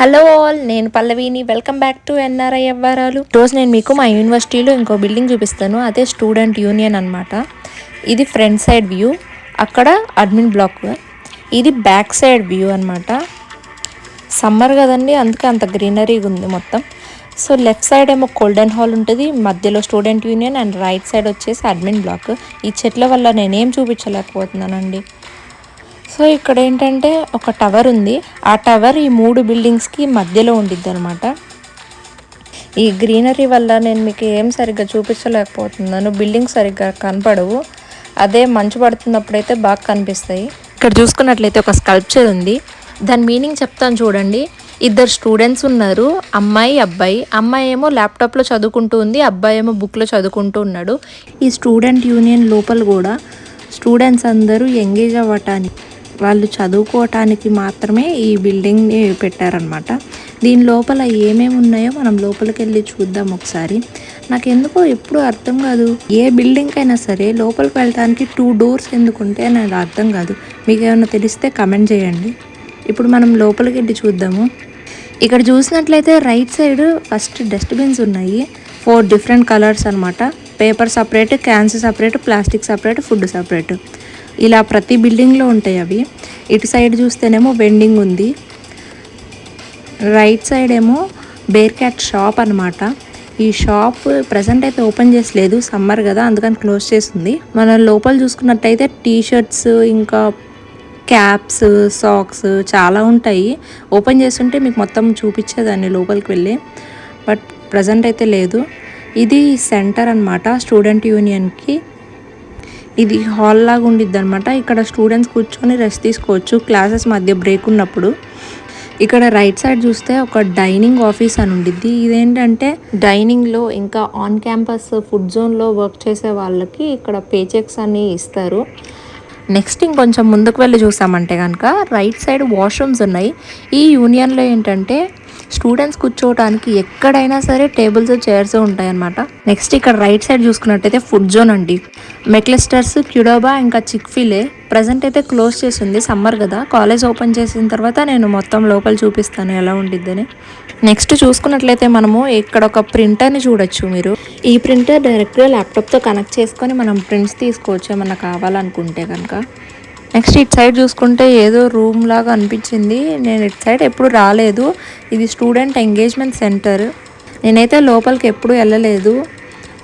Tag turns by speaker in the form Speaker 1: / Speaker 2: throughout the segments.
Speaker 1: Hello all, నేను పల్లవిని. Welcome back to NRI వ్యవహారాలు. రోజు నేను మీకు మా యూనివర్సిటీలో ఇంకో బిల్డింగ్ చూపిస్తాను. అదే స్టూడెంట్ యూనియన్ అనమాట. ఇది ఫ్రంట్ సైడ్ వ్యూ, అక్కడ అడ్మిన్ బ్లాక్. ఇది బ్యాక్ సైడ్ వ్యూ అనమాట. సమ్మర్ కదండి, అందుకే అంత గ్రీనరీగా ఉంది మొత్తం. సో లెఫ్ట్ సైడ్ ఏమో గోల్డెన్ హాల్ ఉంటుంది, మధ్యలో student union, and right side వచ్చేసి అడ్మిన్ బ్లాక్. ఈ చెట్ల వల్ల నేనేం చూపించలేకపోతున్నానండి. సో ఇక్కడ ఏంటంటే ఒక టవర్ ఉంది. ఆ టవర్ ఈ 3 బిల్డింగ్స్కి మధ్యలో ఉండిద్ది అనమాట. ఈ గ్రీనరీ వల్ల నేను మీకు ఏం సరిగ్గా చూపించలేకపోతున్నాను. బిల్డింగ్ సరిగ్గా కనపడవు. అదే మంచు పడుతున్నప్పుడైతే బాగా కనిపిస్తాయి. ఇక్కడ చూసుకున్నట్లయితే ఒక స్కల్ప్చర్ ఉంది. దాని మీనింగ్ చెప్తాను చూడండి. 2 స్టూడెంట్స్ ఉన్నారు, అమ్మాయి అబ్బాయి. అమ్మాయి ఏమో ల్యాప్టాప్లో చదువుకుంటూ ఉంది, అబ్బాయి ఏమో బుక్లో చదువుకుంటూ ఉన్నాడు. ఈ స్టూడెంట్ యూనియన్ లోపల కూడా స్టూడెంట్స్ అందరూ ఎంగేజ్ అవ్వటానికి, వాళ్ళు చదువుకోవటానికి మాత్రమే ఈ బిల్డింగ్ని పెట్టారనమాట. దీని లోపల ఏమేమి ఉన్నాయో మనం లోపలికి వెళ్ళి చూద్దాం ఒకసారి. నాకు ఎందుకో ఎప్పుడు అర్థం కాదు, ఏ బిల్డింగ్ అయినా సరే లోపలికి వెళ్ళడానికి 2 డోర్స్ ఎందుకుంటే నాకు అర్థం కాదు. మీకు ఏమైనా తెలిస్తే కమెంట్ చేయండి. ఇప్పుడు మనం లోపలికి వెళ్ళి చూద్దాము. ఇక్కడ చూసినట్లయితే రైట్ సైడ్ ఫస్ట్ డస్ట్బిన్స్ ఉన్నాయి. 4 డిఫరెంట్ కలర్స్ అనమాట. Paper separate, cans separate, plastic separate, food separate. ఇలా ప్రతి బిల్డింగ్లో ఉంటాయి అవి. ఇటు సైడ్ చూస్తేనేమో వెండింగ్ ఉంది. రైట్ సైడ్ ఏమో బేర్ క్యాట్ షాప్ అనమాట. ఈ షాప్ ప్రజెంట్ అయితే ఓపెన్ చేసలేదు, సమ్మర్ కదా అందుకని క్లోజ్ చేసింది. మన లోపల చూసుకున్నట్టయితే టీషర్ట్స్, ఇంకా క్యాప్స్, సాక్స్ చాలా ఉంటాయి. ఓపెన్ చేస్తుంటే మీకు మొత్తం చూపించేదాన్ని లోపలికి వెళ్ళి, బట్ ప్రజెంట్ అయితే లేదు. ఇది సెంటర్ అనమాట స్టూడెంట్ యూనియన్కి. ఇది హాల్ లాగా ఉండిద్ది అనమాట. ఇక్కడ స్టూడెంట్స్ కూర్చొని రెస్ట్ తీసుకోవచ్చు క్లాసెస్ మధ్య బ్రేక్ ఉన్నప్పుడు. ఇక్కడ రైట్ సైడ్ చూస్తే ఒక డైనింగ్ ఆఫీస్ అని ఉండిద్ది. ఇదేంటంటే డైనింగ్లో ఇంకా ఆన్ క్యాంపస్ ఫుడ్ జోన్లో వర్క్ చేసే వాళ్ళకి ఇక్కడ పే చెక్స్ అని ఇస్తారు. నెక్స్ట్ ఇంకొంచెం ముందుకు వెళ్ళి చూసామంటే కనుక రైట్ సైడ్ వాష్రూమ్స్ ఉన్నాయి. ఈ యూనియన్లో ఏంటంటే స్టూడెంట్స్ కూర్చోవడానికి ఎక్కడైనా సరే టేబుల్స్, చైర్స్ ఉంటాయి అన్నమాట. నెక్స్ట్ ఇక్కడ రైట్ సైడ్ చూసుకున్నట్టయితే ఫుడ్ జోన్ అండి. మెక్లెస్టర్స్, క్యూడోబా, ఇంకా చిక్ఫిలే ప్రజెంట్ అయితే క్లోజ్ చేసింది, సమ్మర్ కదా. కాలేజ్ ఓపెన్ చేసిన తర్వాత నేను మొత్తం లోపల చూపిస్తాను ఎలా ఉండిద్దని. నెక్స్ట్ చూసుకున్నట్లయితే మనము ఇక్కడ ఒక ప్రింటర్ని చూడొచ్చు మీరు. ఈ ప్రింటర్ డైరెక్ట్గా ల్యాప్టాప్తో కనెక్ట్ చేసుకొని మనం ప్రింట్స్ తీసుకోవచ్చు ఏమన్నా కావాలనుకుంటే కనుక. నెక్స్ట్ ఇటు సైడ్ చూసుకుంటే ఏదో రూమ్ లాగా అనిపించింది. నేను ఇటు సైడ్ ఎప్పుడు రాలేదు. ఇది స్టూడెంట్ ఎంగేజ్మెంట్ సెంటర్. నేనైతే లోపలికి ఎప్పుడు వెళ్ళలేదు.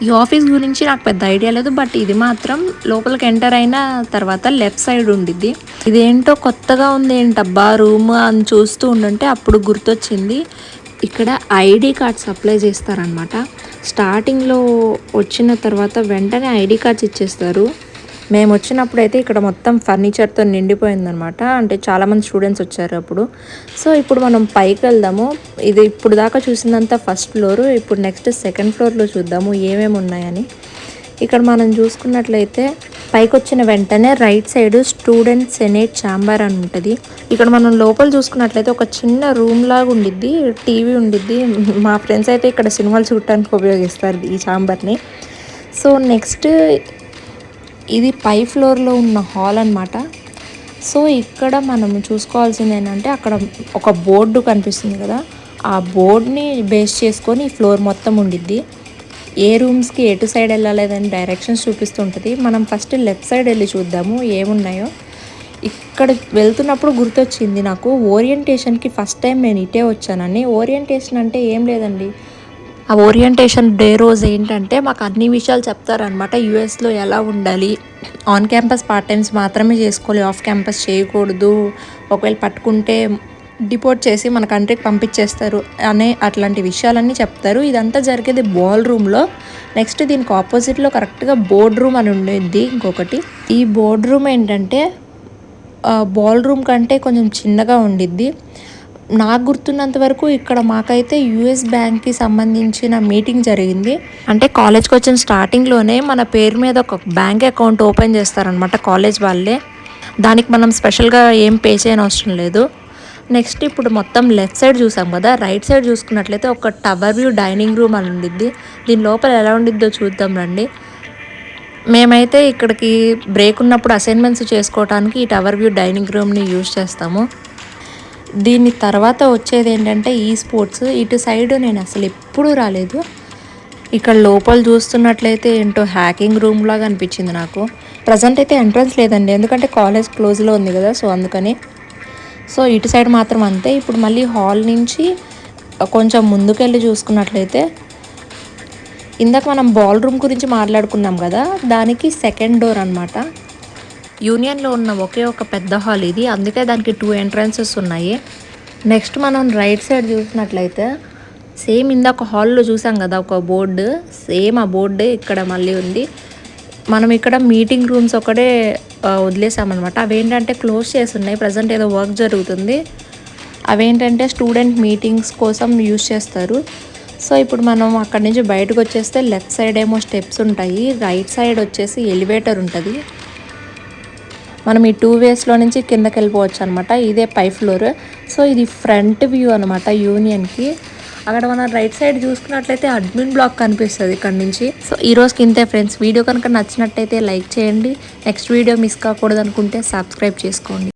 Speaker 1: ఈ ఆఫీస్ గురించి నాకు పెద్ద ఐడియా లేదు, బట్ ఇది మాత్రం లోపలికి ఎంటర్ అయిన తర్వాత లెఫ్ట్ సైడ్ ఉండిద్ది. ఇదేంటో కొత్తగా ఉంది, ఏంటబ్బా రూమ్ అని చూస్తూ ఉండంటే అప్పుడు గుర్తొచ్చింది. ఇక్కడ ఐడి కార్డ్స్ అప్లై చేస్తారనమాట. స్టార్టింగ్లో వచ్చిన తర్వాత వెంటనే ఐడి కార్డ్స్ ఇచ్చేస్తారు. మేము వచ్చినప్పుడు అయితే ఇక్కడ మొత్తం ఫర్నిచర్తో నిండిపోయిందనమాట. అంటే చాలామంది స్టూడెంట్స్ వచ్చారు అప్పుడు. సో ఇప్పుడు మనం పైకి వెళ్దాము. ఇది ఇప్పుడు దాకా చూసిందంతా ఫస్ట్ ఫ్లోర్. ఇప్పుడు నెక్స్ట్ సెకండ్ ఫ్లోర్లో చూద్దాము ఏమేమి ఉన్నాయని. ఇక్కడ మనం చూసుకున్నట్లయితే పైకి వచ్చిన వెంటనే right side student senate chamber అని ఉంటుంది. ఇక్కడ మనం లోపల చూసుకున్నట్లయితే ఒక చిన్న రూమ్ లాగా ఉండిద్ది, టీవీ ఉండిద్ది. మా ఫ్రెండ్స్ అయితే ఇక్కడ సినిమాలు చూడటానికి ఉపయోగిస్తారు ఈ ఛాంబర్ని. సో నెక్స్ట్ ఇది పై ఫ్లోర్లో ఉన్న హాల్ అనమాట. సో ఇక్కడ మనం చూసుకోవాల్సింది ఏంటంటే అక్కడ ఒక బోర్డు కనిపిస్తుంది కదా, ఆ బోర్డ్ని బేస్ చేసుకొని ఈ ఫ్లోర్ మొత్తం ఉండిద్ది. ఏ రూమ్స్కి ఎటు సైడ్ వెళ్ళలేదని డైరెక్షన్స్ చూపిస్తుంటుంది. మనం ఫస్ట్ లెఫ్ట్ సైడ్ వెళ్ళి చూద్దాము ఏమున్నాయో. ఇక్కడ వెళ్తున్నప్పుడు గుర్తొచ్చింది నాకు, ఓరియంటేషన్కి ఫస్ట్ టైం నేను ఇటే వచ్చానని. ఓరియంటేషన్ అంటే ఏం లేదండి, ఆ ఓరియంటేషన్ డే రోజు ఏంటంటే మాకు అన్ని విషయాలు చెప్తారనమాట. యూఎస్లో ఎలా ఉండాలి, ఆన్ క్యాంపస్ పార్ట్ టైమ్స్ మాత్రమే చేసుకోవాలి, ఆఫ్ క్యాంపస్ చేయకూడదు, ఒకవేళ పట్టుకుంటే డిపోర్ట్ చేసి మన కంట్రీకి పంపించేస్తారు అనే అట్లాంటి విషయాలన్నీ చెప్తారు. ఇదంతా జరిగేది బాల్ రూమ్లో. నెక్స్ట్ దీనికి ఆపోజిట్లో కరెక్ట్గా బోర్డ్ రూమ్ అని ఉండేది ఇంకొకటి. ఈ బోర్డ్ రూమ్ ఏంటంటే బాల్ రూమ్ కంటే కొంచెం చిన్నగా ఉండిద్ది. నాకు గుర్తున్నంత వరకు ఇక్కడ మాకైతే యూఎస్ బ్యాంక్కి సంబంధించిన మీటింగ్ జరిగింది. అంటే కాలేజ్కి వచ్చిన స్టార్టింగ్లోనే మన పేరు మీద ఒక బ్యాంక్ అకౌంట్ ఓపెన్ చేస్తారనమాట కాలేజ్ వాళ్ళే. దానికి మనం స్పెషల్గా ఏం పే చేయని అవసరం లేదు. నెక్స్ట్ ఇప్పుడు మొత్తం లెఫ్ట్ సైడ్ చూసాం కదా, రైట్ సైడ్ చూసుకున్నట్లయితే ఒక టవర్ వ్యూ డైనింగ్ రూమ్ అని ఉండిద్ది. దీని లోపల ఎలా ఉండిద్దో చూద్దాం రండి. మేమైతే ఇక్కడికి బ్రేక్ ఉన్నప్పుడు అసైన్మెంట్స్ చేసుకోవడానికి ఈ టవర్ వ్యూ డైనింగ్ రూమ్ని యూజ్ చేస్తాము. దీని తర్వాత వచ్చేది ఏంటంటే ఈ స్పోర్ట్స్. ఇటు సైడ్ నేను అసలు ఎప్పుడూ రాలేదు. ఇక్కడ లోపల చూస్తున్నట్లయితే ఏంటో హ్యాకింగ్ రూమ్ లాగా అనిపించింది నాకు. ప్రజెంట్ అయితే ఎంట్రన్స్ లేదండి, ఎందుకంటే కాలేజ్ క్లోజ్లో ఉంది కదా, సో అందుకని. సో ఇటు సైడ్ మాత్రం అంతే. ఇప్పుడు మళ్ళీ హాల్ నుంచి కొంచెం ముందుకెళ్ళి చూసుకున్నట్లయితే ఇందాక మనం బాల్ రూమ్ గురించి మాట్లాడుకున్నాం కదా, దానికి సెకండ్ డోర్ అనమాట. యూనియన్లో ఉన్న ఒకే ఒక పెద్ద హాల్ ఇది, అందుకే దానికి 2 ఎంట్రన్సెస్ ఉన్నాయి. నెక్స్ట్ మనం రైట్ సైడ్ చూసినట్లయితే సేమ్ ఇందాక హాల్లో చూసాం కదా ఒక బోర్డు, సేమ్ ఆ బోర్డే ఇక్కడ మళ్ళీ ఉంది. మనం ఇక్కడ మీటింగ్ రూమ్స్ ఒకటే వదిలేసామన్నమాట. అవేంటంటే క్లోజ్ చేసి ఉన్నాయి, ప్రజెంట్ ఏదో వర్క్ జరుగుతుంది. అవేంటంటే స్టూడెంట్ మీటింగ్స్ కోసం యూజ్ చేస్తారు. సో ఇప్పుడు మనం అక్కడి నుంచి బయటకు వచ్చేస్తే లెఫ్ట్ సైడ్ ఏమో స్టెప్స్ ఉంటాయి, రైట్ సైడ్ వచ్చేసి ఎలివేటర్ ఉంటుంది. మనం ఈ 2 వేస్లో నుంచి కిందకి వెళ్ళిపోవచ్చు అనమాట. ఇదే పై ఫ్లోర్. సో ఇది ఫ్రంట్ వ్యూ అనమాట యూనియన్కి. అక్కడ మనం రైట్ సైడ్ చూసుకున్నట్లయితే అడ్మిన్ బ్లాక్ కనిపిస్తుంది ఇక్కడ నుంచి. సో ఈ రోజుకి ఇంతే ఫ్రెండ్స్. వీడియో కనుక నచ్చినట్టయితే లైక్ చేయండి. నెక్స్ట్ వీడియో మిస్ కాకూడదు అనుకుంటే సబ్స్క్రైబ్ చేసుకోండి.